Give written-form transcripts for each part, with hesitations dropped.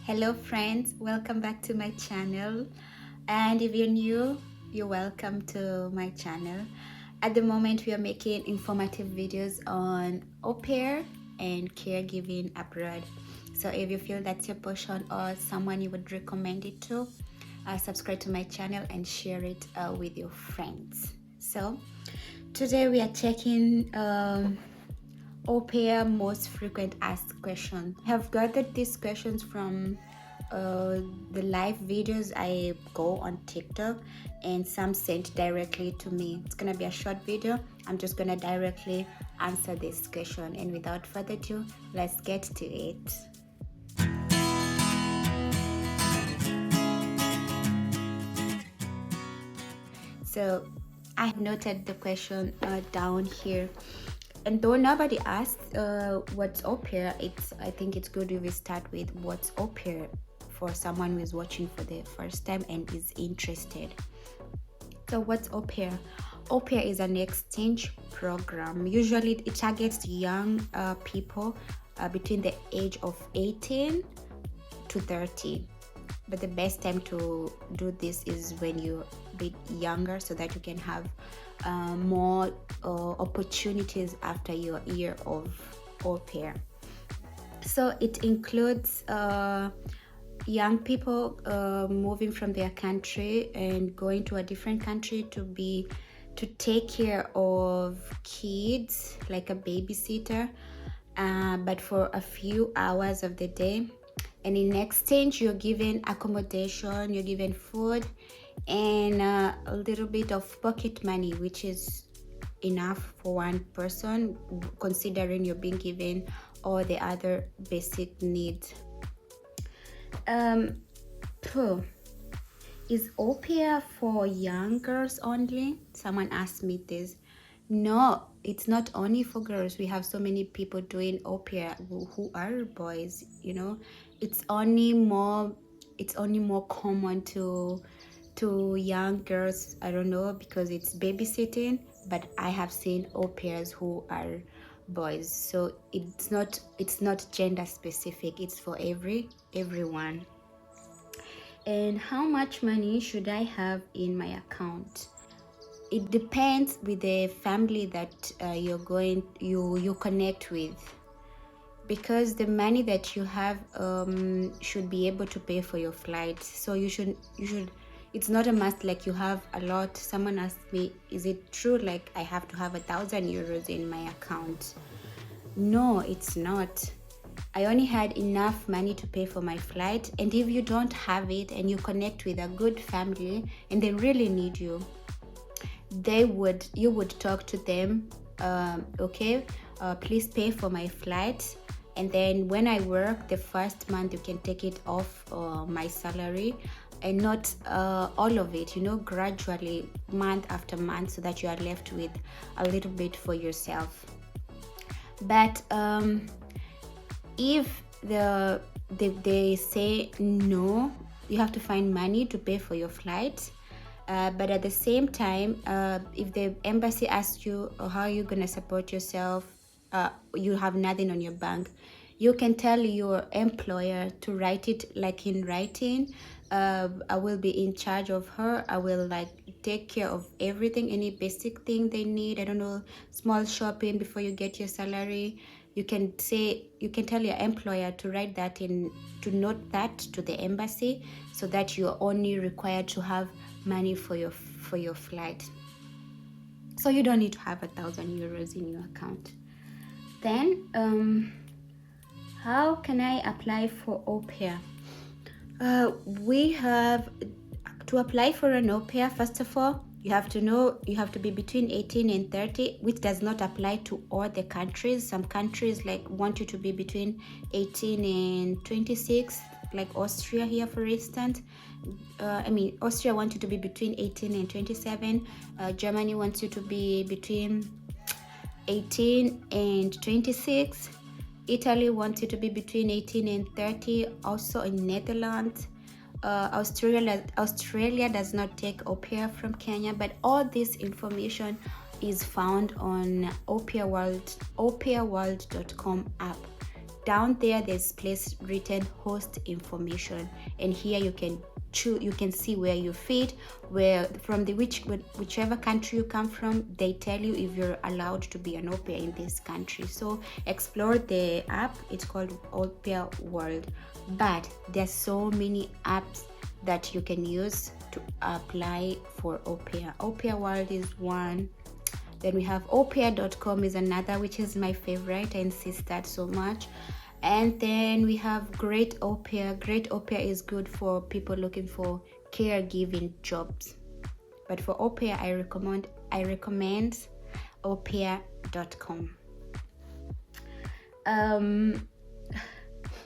Hello friends, welcome back to my channel, and if you're new, you're welcome to my channel. At the moment we are making informative videos on au pair and caregiving abroad. So if you feel that's your passion or someone you would recommend it to, subscribe to my channel and share it with your friends. So today we are checking au pair most frequent asked question. I have gathered these questions from the live videos I go on TikTok, and some sent directly to me. It's gonna be a short video. I'm just gonna directly answer this question, and without further ado, let's get to it. So I have noted the question down here. And though nobody asked what's au pair, I think it's good if we start with what's au pair for someone who is watching for the first time and is interested. So what's au pair? Au pair is an exchange program. Usually it targets young people between the age of 18 to 30. But the best time to do this is when you're a bit younger, so that you can have more opportunities after your year of au pair. So it includes young people moving from their country and going to a different country to take care of kids, like a babysitter, but for a few hours of the day. And in exchange, you're given accommodation, you're given food, and a little bit of pocket money, which is enough for one person, considering you're being given all the other basic needs. Is au pair for young girls only? Someone asked me this. No, it's not only for girls. We have so many people doing au pair who are boys, you know. It's only more common to young girls. I don't know, because it's babysitting, but I have seen au pairs who are boys. So it's not gender specific. It's for everyone. And how much money should I have in my account? It depends with the family that you connect with, because the money that you have should be able to pay for your flight. So you should it's not a must like you have a lot. Someone asked me, is it true like I have to have 1,000 euros in my account? No, it's not. I only had enough money to pay for my flight. And if you don't have it and you connect with a good family and they really need you, you would talk to them, okay, please pay for my flight, and then when I work the first month you can take it off my salary, and not all of it, you know, gradually, month after month, so that you are left with a little bit for yourself. But if they say no, you have to find money to pay for your flight. But at the same time, if the embassy asks you, how are you going to support yourself, you have nothing on your bank, you can tell your employer to write it like in writing. I will be in charge of her. I will like take care of everything, any basic thing they need. I don't know, small shopping before you get your salary. You can tell your employer to write that to note that to the embassy, so that you're only required to have money for your flight. So you don't need to have 1,000 euros in your account. Then how can I apply for au pair? We have to apply for an au pair. First of all, you have to be between 18 and 30, which does not apply to all the countries. Some countries like want you to be between 18 and 26, like Austria here, for instance. Austria wants you to be between 18 and 27. Germany wants you to be between 18 and 26. Italy wants you to be between 18 and 30. Also in Netherlands. Australia does not take au pair from Kenya, but all this information is found on aupairworld.com app. down there's place written host information, and here you can choose, you can see where you fit, where from the whichever country you come from, they tell you if you're allowed to be an au pair in this country. So explore the app, it's called Aupair World. But there's so many apps that you can use to apply for au pair. Aupair World is one. Then we have aupair.com is another, which is my favorite. I insist that so much. And then we have Great Au Pair. Great Au Pair is good for people looking for caregiving jobs. But for au pair, I recommend aupair.com.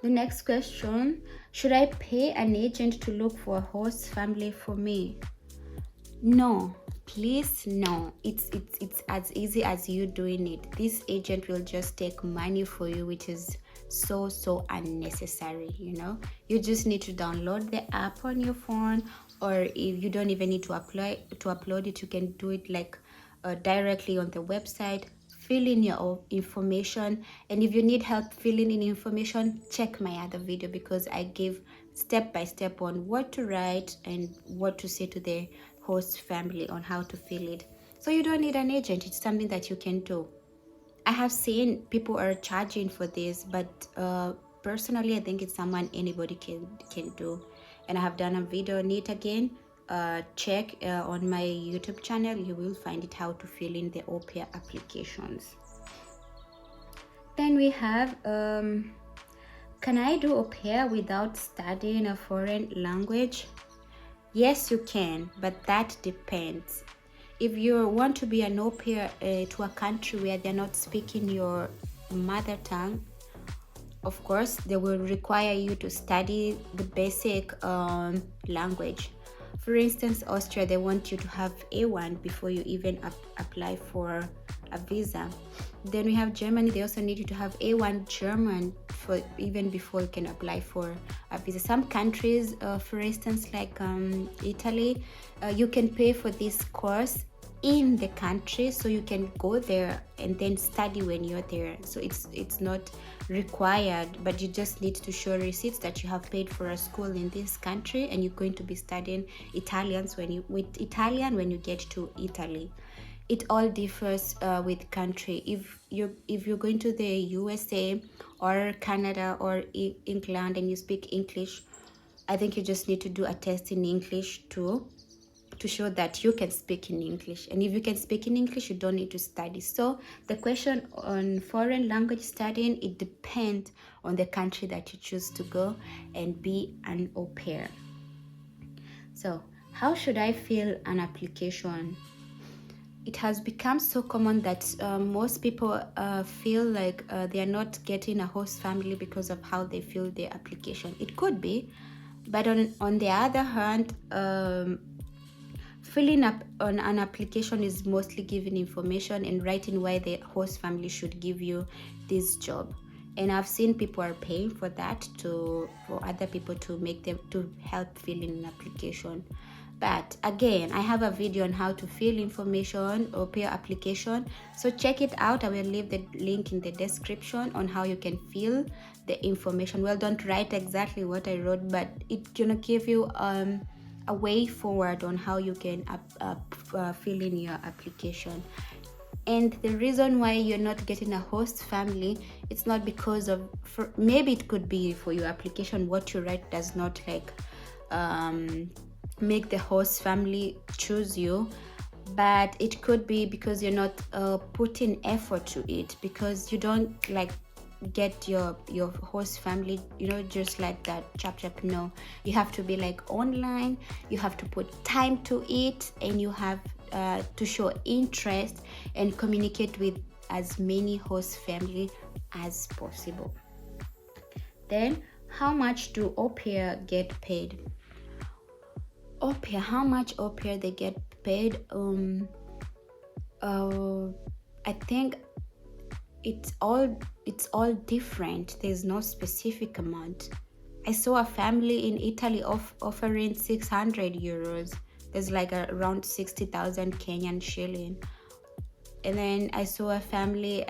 The next question: should I pay an agent to look for a host family for me? No, please no. It's as easy as you doing it. This agent will just take money for you, which is so unnecessary. You just need to download the app on your phone, or if you don't even need to upload it, you can do it like directly on the website. Fill in your information, and if you need help filling in information, check my other video, because I give step by step on what to write and what to say to the host family on how to fill it. So you don't need an agent. It's something that you can do. I have seen people are charging for this, but personally I think it's someone anybody can do, and I have done a video on it. Again, check on my YouTube channel, you will find it, how to fill in the au pair applications. Then we have can I do au pair without studying a foreign language? Yes, you can, but that depends. If you want to be an au pair to a country where they're not speaking your mother tongue, of course they will require you to study the basic language. For instance, Austria, they want you to have A1 before you even apply for a visa. Then we have Germany, they also need you to have A1 German for even before you can apply for a visa. Some countries, for instance, like Italy, you can pay for this course in the country, so you can go there and then study when you're there. So it's not required, but you just need to show receipts that you have paid for a school in this country, and you're going to be studying Italian when you get to Italy. It all differs with country. If you're going to the USA or Canada or England and you speak English, I think you just need to do a test in English too, to show that you can speak in English. And if you can speak in English, you don't need to study. So the question on foreign language studying, it depends on the country that you choose to go and be an au pair. So how should I fill an application? It has become so common that most people feel like they are not getting a host family because of how they fill their application. It could be, but on the other hand, filling up on an application is mostly giving information and writing why the host family should give you this job. And I've seen people are paying for that for other people to help fill in an application. But again, I have a video on how to fill information au pair application, so check it out. I will leave the link in the description on how you can fill the information. Well, don't write exactly what I wrote, but it's gonna give you a way forward on how you can fill in your application. And the reason why you're not getting a host family, it's not because of, maybe it could be for your application, what you write does not make the host family choose you, but it could be because you're not putting effort to it, because you don't get your host family just like that, chap. No, you have to be online, you have to put time to it, and you have to show interest and communicate with as many host family as possible. Then how much do au pair get paid? Au pair, how much au pair they get paid? I think it's all different. There's no specific amount. I saw a family in Italy offering 600 euros. There's around 60,000 Kenyan shilling. And then I saw a family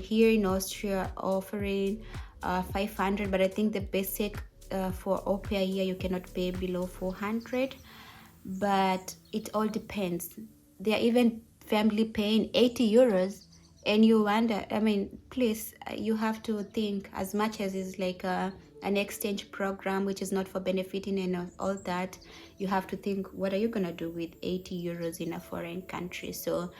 here in Austria offering 500, but I think the basic for Aupair here you cannot pay below 400, but it all depends. They are even family paying 80 euros, and you wonder, I mean, please, you have to think, as much as it's like an exchange program which is not for benefiting and all that, you have to think, what are you gonna do with 80 euros in a foreign country? So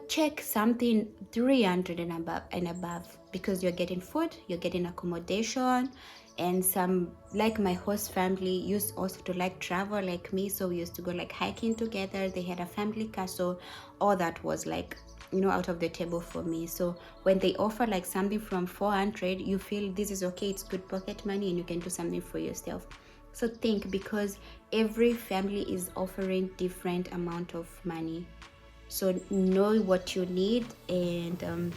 check something 300 and above, because you're getting food, you're getting accommodation, and some, like my host family used also to like travel like me, so we used to go like hiking together. They had a family car, so all that was like, you know, out of the table for me. So when they offer like something from 400, you feel this is okay, it's good pocket money, and you can do something for yourself. So think, because every family is offering different amount of money. So know what you need, and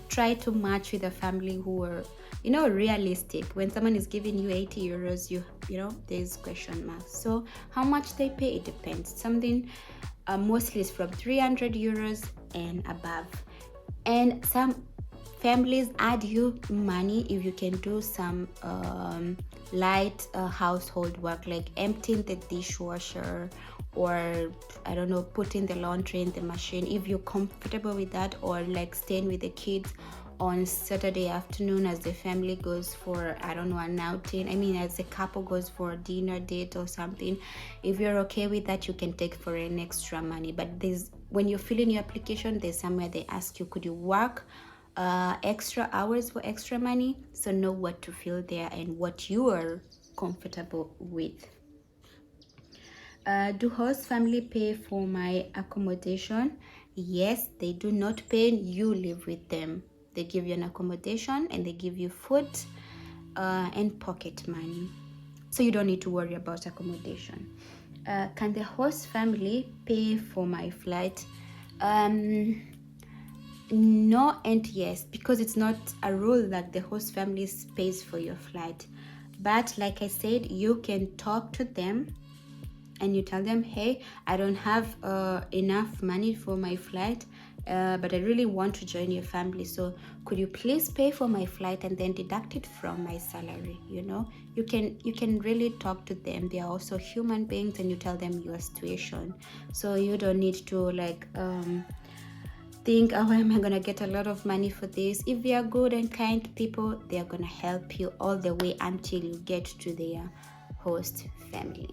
try to match with a family who are, you know, realistic. When someone is giving you 80 euros, you know, there's question marks. So how much they pay, it depends. Something mostly is from 300 euros and above. And some families add you money if you can do some light household work, like emptying the dishwasher, or I don't know, putting the laundry in the machine, if you're comfortable with that, or like staying with the kids on Saturday afternoon as the family goes for, I don't know, an outing. I mean, as a couple goes for a dinner date or something. If you're okay with that, you can take for an extra money. But there's, when you fill in your application, there's somewhere they ask you, could you work extra hours for extra money? So know what to fill there and what you are comfortable with. Do host family pay for my accommodation? Yes, they do not pay. You live with them. They give you an accommodation and they give you food and pocket money. So you don't need to worry about accommodation. Can the host family pay for my flight? No and yes, because it's not a rule that the host family pays for your flight. But like I said, you can talk to them and you tell them, hey, I don't have enough money for my flight, but I really want to join your family, so could you please pay for my flight and then deduct it from my salary? You know, you can really talk to them. They are also human beings, and you tell them your situation, so you don't need to like think, oh, am I gonna get a lot of money for this? If they are good and kind people, they are gonna help you all the way until you get to their host family.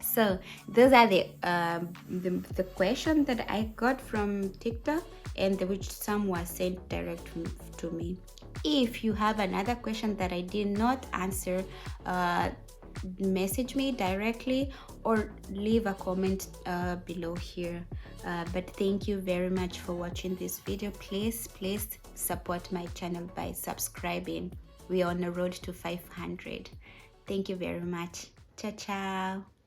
So those are the question that I got from TikTok, and which some were sent direct to me. If you have another question that I did not answer, message me directly or leave a comment below here. But thank you very much for watching this video. Please support my channel by subscribing. We are on the road to 500. Thank you very much. Ciao ciao.